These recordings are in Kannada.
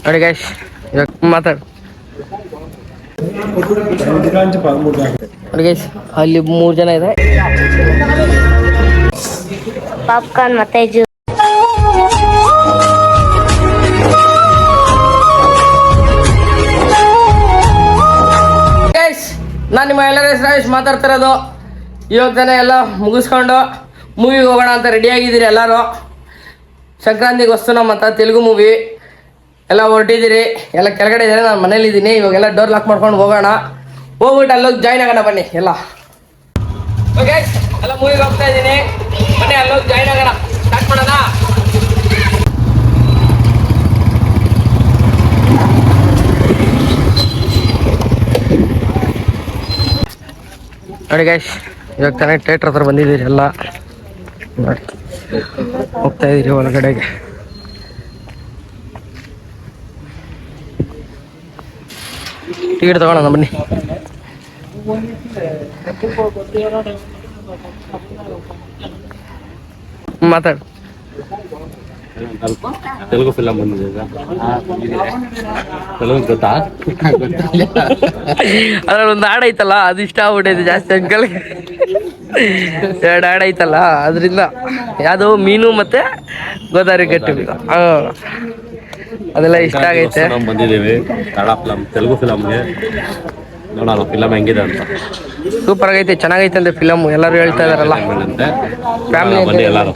ನೋಡಿ ಗೈಸ್ ಮಾತಾಡು ನೋಡಿ ಗೈಸ್ ಅಲ್ಲಿ 3 ಜನ ಇದೆ. ಪಾಪ್ಕಾರ್ನ್ ಮತ್ತೆ ಜ್ಯೂಸ್. ನಾನು ನಿಮ್ಮ ಎಲ್ಲರ ಹೆಸರು ಮಾತಾಡ್ತಿರೋದು. ಇವಾಗ ತಾನೇ ಎಲ್ಲ ಮುಗಿಸ್ಕೊಂಡು ಮೂವಿಗೆ ಹೋಗೋಣ ಅಂತ ರೆಡಿ ಆಗಿದ್ದೀರಿ ಎಲ್ಲರೂ. ಸಂಕ್ರಾಂತಿಗೆ ವಸ್ತು ನಮ್ಮ ಅಂತ ತೆಲುಗು ಮೂವಿ ಎಲ್ಲ ಹೊರಟಿದ್ದೀರಿ. ಎಲ್ಲ ಕೆಳಗಡೆ ಇದ್ದಾರೆ, ನಾನು ಮನೇಲಿದ್ದೀನಿ. ಇವಾಗೆಲ್ಲ ಡೋರ್ ಲಾಕ್ ಮಾಡ್ಕೊಂಡು ಹೋಗೋಣ. ಹೋಗ್ಬಿಟ್ಟು ಅಲ್ಲೋಗಿ ಜಾಯ್ನ್ ಆಗೋಣ ಬನ್ನಿ ಎಲ್ಲ. ಓಕೆ ಎಲ್ಲ ಮೂವಿಗೆ ಹೋಗ್ತಾ ಇದ್ದೀನಿ, ಬನ್ನಿ ಅಲ್ಲೋಗಿ ಜಾಯ್ನ್ ಆಗೋಣ. ಸ್ಟಾರ್ಟ್ ಮಾಡೋಣ. ನೋಡಿ ಗೈಸ್ ಇವಾಗ ತಾನೇ ಥಿಯೇಟ್ರ್ ಹತ್ರ ಬಂದಿದ್ದೀರಿ ಎಲ್ಲ. ನೋಡಿ ಹೋಗ್ತಾ ಇದ್ದೀರಿ ಒಳಗಡೆಗೆ. ಟಿಕೆಟ್ ತಗೊಳ್ಳೋಣ ಬನ್ನಿ. ಮಾತಾಡು. ತೆಲುಗು ಫಿಲಮ್ ಬಂದಿದೆ, ತೆಲುಗು ಗೊತ್ತಾ? ಅದ್ರಲ್ಲಿ ಒಂದು ಹಾಡು ಐತಲ್ಲ, ಅದು ಇಷ್ಟ ಆಗ್ಬಿಟ್ಟೈತೆ ಜಾಸ್ತಿ ಅಂಕಲ್ಗೆ. 2 ಹಾಡು ಐತಲ್ಲ, ಅದರಿಂದ ಯಾವುದು ಮೀನು ಮತ್ತೆ ಗೋದಾವರಿ ಗಟ್ಟಿ ಅದೆಲ್ಲ ಇಷ್ಟ ಆಗೈತೆ. ಬಂದಿದ್ದೀವಿ ಕನ್ನಡ ಫಿಲಮ್, ತೆಲುಗು ಫಿಲಮ್ಗೆ ನೋಡೋಣ ಫಿಲಮ್ ಹೆಂಗಿದೆ ಅಂತ. ಸೂಪರ್ ಆಗೈತೆ, ಚೆನ್ನಾಗೈತೆ ಅಂದ್ರೆ ಫಿಲಮ್ ಎಲ್ಲರೂ ಹೇಳ್ತಾ ಇದಾರಲ್ಲ. ಫ್ಯಾಮಿಲಿ ಬನ್ನಿ ಎಲ್ಲರೂ.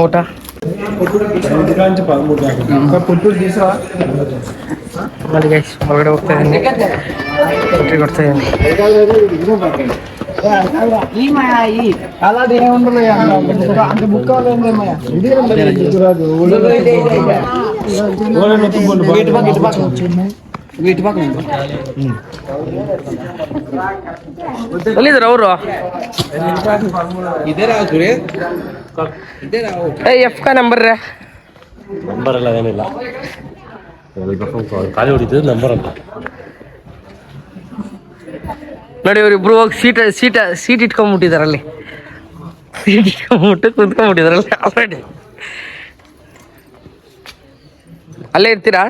ಊಟ ನೋಡಿ ಗೈಸ್ ಹೊರಗಡೆ ಹೋಗ್ತಾ ಇದ್ದೀನಿ, ಎಂಟ್ರಿ ಕೊಡ್ತಾ ಇದ್ದೀನಿ. ಎಲ್ಲಿದ್ರು ಅವರು? ಎಫ್ ಕ ನಂಬರ್ ಎಲ್ಲ ಏನಿಲ್ಲ, ಖಾಲಿ ಹೊಡಿತಿದ್ದು ನಂಬರ್ ಅಂತ. ನೋಡಿ ಇವ್ರಿಬ್ರು ಹೋಗಿ ಸೀಟ್ ಇಟ್ಕೊಂಡ್ಬಿಟ್ಟಿದಾರಲ್ಲಿ. ಸೀಟ್ ಇಟ್ಕೊಂಡ್ಬಿಟ್ಟು ಕುಂತ್ಕೊಂಡ್ಬಿಟ್ಟಿದಾರಲ್ಲಿ ಆಲ್ರೆಡಿ. ಅಲ್ಲೇ ಇರ್ತೀರಾ?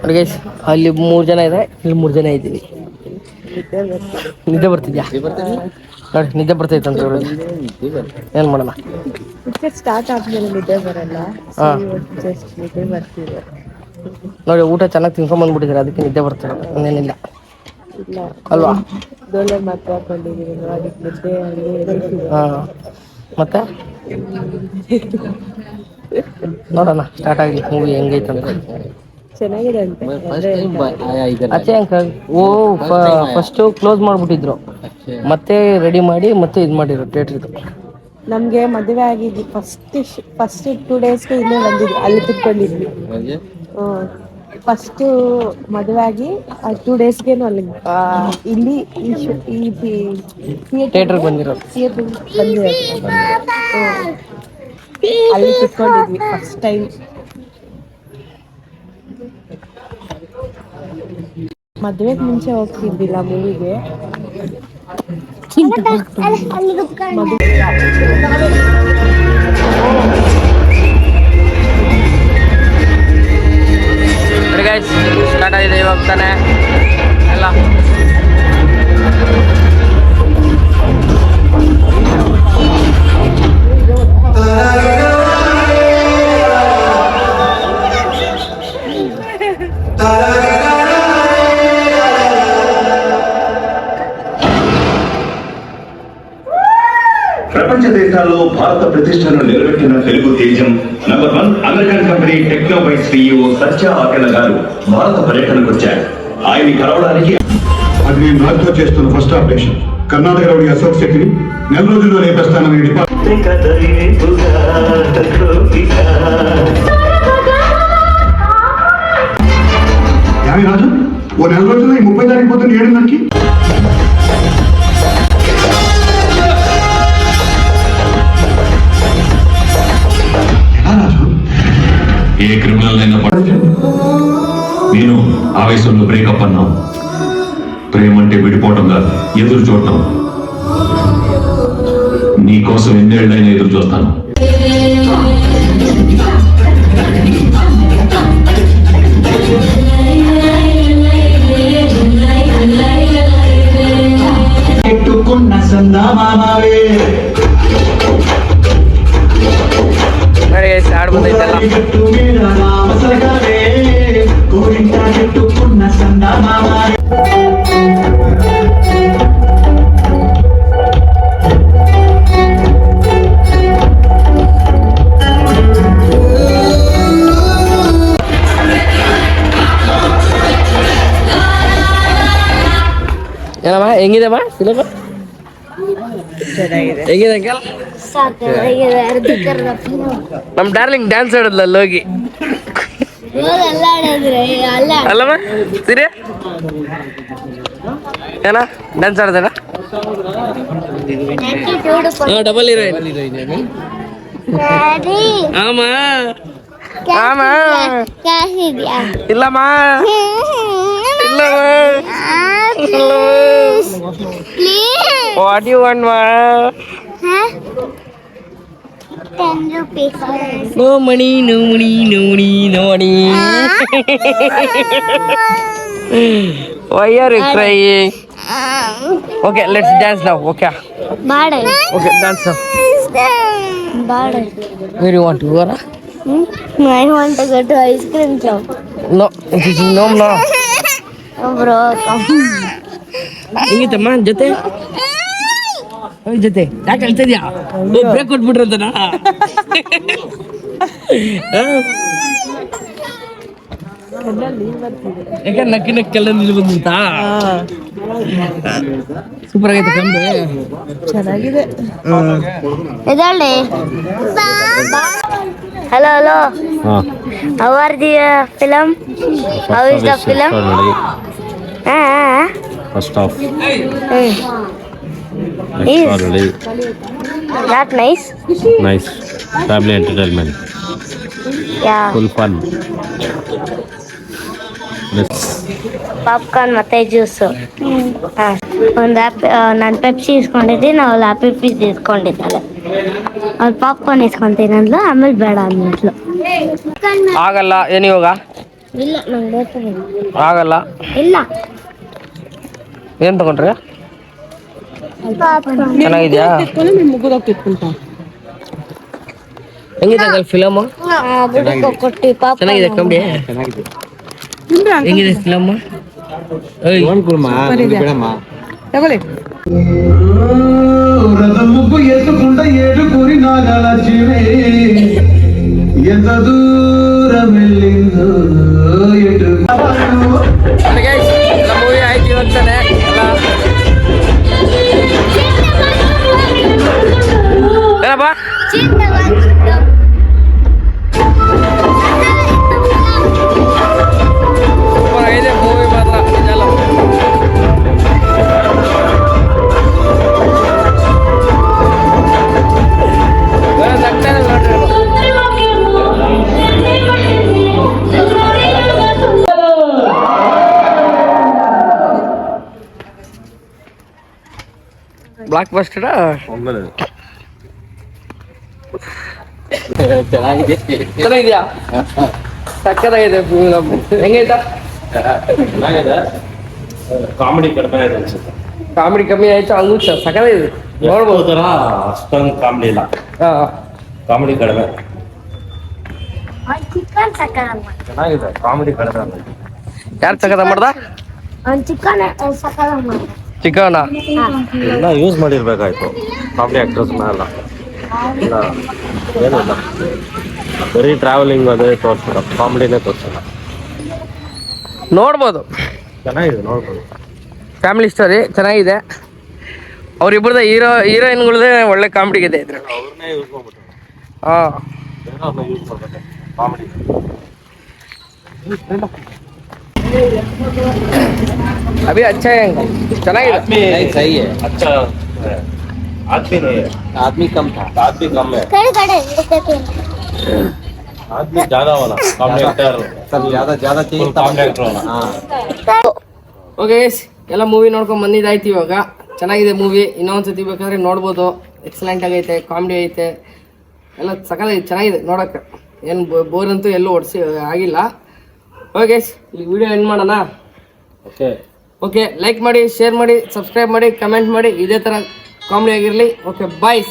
ನೋಡಿ ಅಲ್ಲಿ 3 ಜನ ಇದೆ, ಇಲ್ಲಿ 3 ಜನ ಇದ್ದೀವಿ. ನಿದ್ದೆ ಬರ್ತಿದ್ಯಾ? ನೋಡಿ ನಿದ್ದೆ ಬರ್ತೈತೆ ಅಂತ ಹೇಳಿ ಏನ್ ಮಾಡೋಣ. ಸ್ಟಾರ್ಟ್ ಆದ್ಮೇಲೆ ನಿದ್ದೆ ಬರಲ್ಲ. ನೋಡಿ ಊಟ ಚೆನ್ನಾಗಿ ತಿನ್ಕೊಂಡ್ ಬಂದ್ಬಿಟ್ಟಿದ್ರೆ ಅದಕ್ಕೆ ನಿದ್ದೆ ಬರ್ತಾರೆ, ಇನ್ನೇನಿಲ್ಲ ಅಲ್ವಾ? ಮಾತ್ರ ಹಾಕೊಂಡಿದ್ದೀವಿ. ಹಾ ಮತ್ತೆ ನೋಡೋಣ ಸ್ಟಾರ್ಟ್ ಆಗಲಿ ಮೂವಿ ಹೆಂಗೈತಂತ. ಚೆನ್ನಾಗಿದೆ ಅಂತೆ. ಅಚ್ಚೆ ಅಂಕಲ್ ಫಸ್ಟ್ ಕ್ಲೋಸ್ ಮಾಡ್ಬಿಟ್ಟಿದ್ರು, ಮತ್ತೆ ರೆಡಿ ಮಾಡಿ ಮತ್ತೆ ಇದು ಮಾಡಿದ್ರು ಥಿಯೇಟ್ರಿದು. ನಮ್ಗೆ ಮದುವೆ ಆಗಿದ್ವಿ ಫಸ್ಟ್ 2 ಡೇಸ್ಗೆ ಇಲ್ಲೇ ಬಂದಿದ್ವಿ, ಅಲ್ಲಿ ಕುತ್ಕೊಂಡಿದ್ವಿ. ಫಸ್ಟ್ ಮದುವೆ ಆಗಿ 2 ಡೇಸ್ಗೇನು ಅಲ್ಲಿ ಇಲ್ಲಿ ಥಿಯೇಟರ್ ಬಂದಿರೋದು. ಅಲ್ಲಿ ಕುತ್ಕೊಂಡಿದ್ವಿ ಫಸ್ಟ್ ಟೈಮ್. ಮದುವೆಗೆ ಮುಂಚೆ ಹೋಗ್ತಿದ್ದಿಲ್ಲ ಮೂವಿಗೆ. ಸ್ಟಾರ್ಟ್ ಆಗಿದೆ ಇವಾಗ ತಾನೆ ಎಲ್ಲ. ప్రపంచ దేశాల్లో భారత ప్రతిష్టను నిలబెట్టిన తెలుగు తేజం నంబర్ 1 అమెరికన్ కంపెనీ టెక్నోబైట్ CEO సత్య ఆకెల గారు భారత పర్యటనకు వచ్చారు. ఆయన్ని కలవడానికి అది నేను నాతో చేస్తున్న first operation. Karnataka rowdy Ashok శెట్టిని 4 రోజుల్లో లేపేస్తానని ఏ క్రిమినల్ అయినా నేను ఆ వయసులో బ్రేకప్ అన్నాం. ప్రేమ అంటే విడిపోవటం కాదు, ఎదురు చూడటం. నీ కోసం ఎన్నేళ్ళైనా ఎదురు చూస్తాను. పెట్టుకున్న సందామావే మరి ఆడబోదైతే చెట్టు మీద రామసలగావే కోరింట పెట్టుకున్న సందామావే ಏನಮ್ಮ ಹೆಂಗಿದೆಮ್ಮ ಫಿಲಮ್? ಹೆಂಗಿದೆ ಅಂಕಲ್? ನಮ್ ಡಾರ್ಲಿಂಗ್ ಡ್ಯಾನ್ಸ್ ಆಡೋದ್ಲ ಅಲ್ಲಿ ಹೋಗಿ ಅಲ್ಲಮ್ಮ ಸೀರೆ ಏನ ಡ್ಯಾನ್ಸ್ ಆಡ್ದೇನ? ಡಬಲ್ ಹೀರೋಯಿನ್ ಆಮ ಆಮ ಇಲ್ಲಮ್ಮ What do you want, ma? Huh? 10 rupees. No money, no money, no money, no money. Why are you crying? Okay, let's dance now. Okay. Bad. Okay, dance now. Bad. Where you want to go? I want to go to ice cream shop. No, it is no. Oh, bro, come. ಹೆಂಗಿತ್ತಮ್ಮ ಜೊತೆ ಜೊತೆ ಯಾಕೆ ಹೇಳ್ತಿದ್ಯಾ? ಬ್ರೇಕ್ ಕೊಟ್ಬಿಟ್ರಂತನ ಯಾಕೆ ನಕ್ಕಿ ನಕ್ಕೆಲ್ಲ ನಿಲ್ ಬಂದ್ಬಿಡ್ತಾ? ಸೂಪರ್ ಆಗೈತೆ ಕಂಬೆ, ಚೆನ್ನಾಗಿದೆ. ಇದಳ್ಳಿ. Hello. How are the film? How is the film? First off, Not nice? nice family entertainment, Yeah. full fun. Popcorn ಮತ್ತೆ ಜ್ಯೂಸು. ಒಂದು ನಾನು ಪೆಪ್ಸಿ ಇಸ್ಕೊಂಡಿದ್ದೆ, ನಾವು ಆ್ಯಪಲ್ ಪೀಸ್ ಇಸ್ಕೊಂಡಿದ್ದಾಳೆ. ಅವ್ಳು ಪಾಪ್ಕಾರ್ನ್ ಇಸ್ಕೊಂತೀನಿ ಅಂದ್ಲು, ಆಮೇಲೆ ಬೇಡ ಅಂದ್ಲು. ಆಗಲ್ಲ ಏನು ಇವಾಗ? ಇಲ್ಲ ನಂಗೆ ಬೇಕಾಗಿಲ್ಲ. ಆಗಲ್ಲ. ಇಲ್ಲ ಏನ್ ತಗೊಂಡ್ರಿ? ಚೆನ್ನಾಗಿದ್ಯಾ? ಹೆಂಗಿದೆ ಫಿಲಮ್? ಕೊಟ್ಟಿ ಚೆನ್ನಾಗಿದೆ ಕಂಬಿ. ಹೆಂಗಿದೆ ಫಿಲಮ್? ತಗೊಳ್ಳಿ. రథం ముగ్గు వేసుకుంట ఏడుగురి నాగాల జీవే ఎంత దూరం వెళ్ళిందో ఎటు ಮೂವಿ ಆಯ್ತು ಇವತ್ತಾನೆ ಎಲ್ಲ. ಏನಪ್ಪ ಸೂಪರ್ ಆಗಿದೆ ಮೂವಿ ಮಾತ್ರ ಇದೆಲ್ಲ. ಬ್ಲಾಕ್ ಬಸ್ಟರ್ ಚೆನ್ನಾಗಿದ್ಯಾ? ಸಕ್ಕತ್ತಾಗಿದೆ. ಹೆಂಗೈತಾ? ಕಾಮಿಡಿ ಕಡಿಮೆ ಇದೆ ಅನ್ಸುತ್ತೆ. ಕಾಮಿಡಿ ಕಮ್ಮಿ ಆಯ್ತು, ಹಂಗೂ ಸಕ್ಕತ್ತಾಗಿದೆ ನೋಡ್ಬೋದು. ಅಷ್ಟೊಂದು ಕಾಮಿಡಿ ಇಲ್ಲ, ಹಾ ಕಾಮಿಡಿ ಕಡಿಮೆ. ಚಿಕನ್ ಸಕ್ಕತ್ತಾಗಿ ಚೆನ್ನಾಗಿದೆ, ಕಾಮಿಡಿ ಕಡಿಮೆ. ಯಾರು ಸಕ್ಕತ್ತ ಮಾಡ್ದ? ಚಿಕನ್ ಸಕ್ಕತ್ತಾಗಿ ಮಾಡ್ದ. ಚಿಕನ್ ಎಲ್ಲ ಯೂಸ್ ಮಾಡಿರ್ಬೇಕಾಯ್ತು ಕಾಮಿಡಿ ಆಕ್ಟರ್ಸ್ ಎಲ್ಲ ಇಲ್ಲ, ಏನಿಲ್ಲ, ಬರೀ ಟ್ರಾವೆಲಿಂಗ್ ಅದೇ ತೋರಿಸ್ತಾರೆ, ಕಾಮಿಡಿನೇ ತೋರಿಸಲ್ಲ. ನೋಡ್ಬೋದು, ಚೆನ್ನಾಗಿದೆ, ನೋಡ್ಬೋದು. ಫ್ಯಾಮಿಲಿ ಸ್ಟೋರಿ ಚೆನ್ನಾಗಿದೆ. ಅವ್ರಿಬ್ರದ ಹೀರೋಯಿನ್ಗಳದೇ ಒಳ್ಳೆ ಕಾಮಿಡಿ ಇದೆ ಇದ್ರಲ್ಲಿ. ಅವ್ರನ್ನೇ ಯೂಸ್ ಮಾಡ್ಬಿಟ್ಟು ಹಾಂ ಯೂಸ್ ಮಾಡ್ಬೇಕು ಕಾಮಿಡಿ. ಅಭಿ अच्छा है, ಚೆನ್ನಾಗಿದೆ. सही है, अच्छा आदमी नहीं है, आदमी कम था, आदमी कम है. ಕಡೆ आदमी ज्यादा वाला कॉमेडी एक्टर सब ज्यादा ज्यादा चाहिए फुल कॉमेडी एक्टर वाला ಓಕೆ ಗೈಸ್ ಎಲ್ಲ ಮೂವಿ ನೋಡ್ಕೊಂಡು ಬಂದಿದ್ದಾಯ್ತು. ಇವಾಗ ಚೆನ್ನಾಗಿದೆ ಮೂವಿ, ಇನ್ನೊಂದ್ಸತಿ ಬೇಕಾದ್ರೆ ನೋಡ್ಬೋದು. ಎಕ್ಸಲೆಂಟ್ ಆಗೈತೆ, ಕಾಮಿಡಿ ಐತೆ, ಎಲ್ಲ ಸಕಲಾಗಿ ಚೆನ್ನಾಗಿದೆ ನೋಡೋಕ್ಕೆ. ಏನು ಬೋರ್ ಅಂತೂ ಎಲ್ಲೂ ಓಡಿಸಿ ಆಗಿಲ್ಲ. ಓಕೆ ಗೈಸ್, ಈ ವಿಡಿಯೋ ಎಂಡ್ ಮಾಡೋಣ. ಓಕೆ, ಲೈಕ್ ಮಾಡಿ, ಶೇರ್ ಮಾಡಿ, ಸಬ್ಸ್ಕ್ರೈಬ್ ಮಾಡಿ, ಕಮೆಂಟ್ ಮಾಡಿ. ಇದೇ ಥರ ಕಾಮಿಡಿ ಆಗಿರಲಿ. ಓಕೆ, ಬಾಯ್.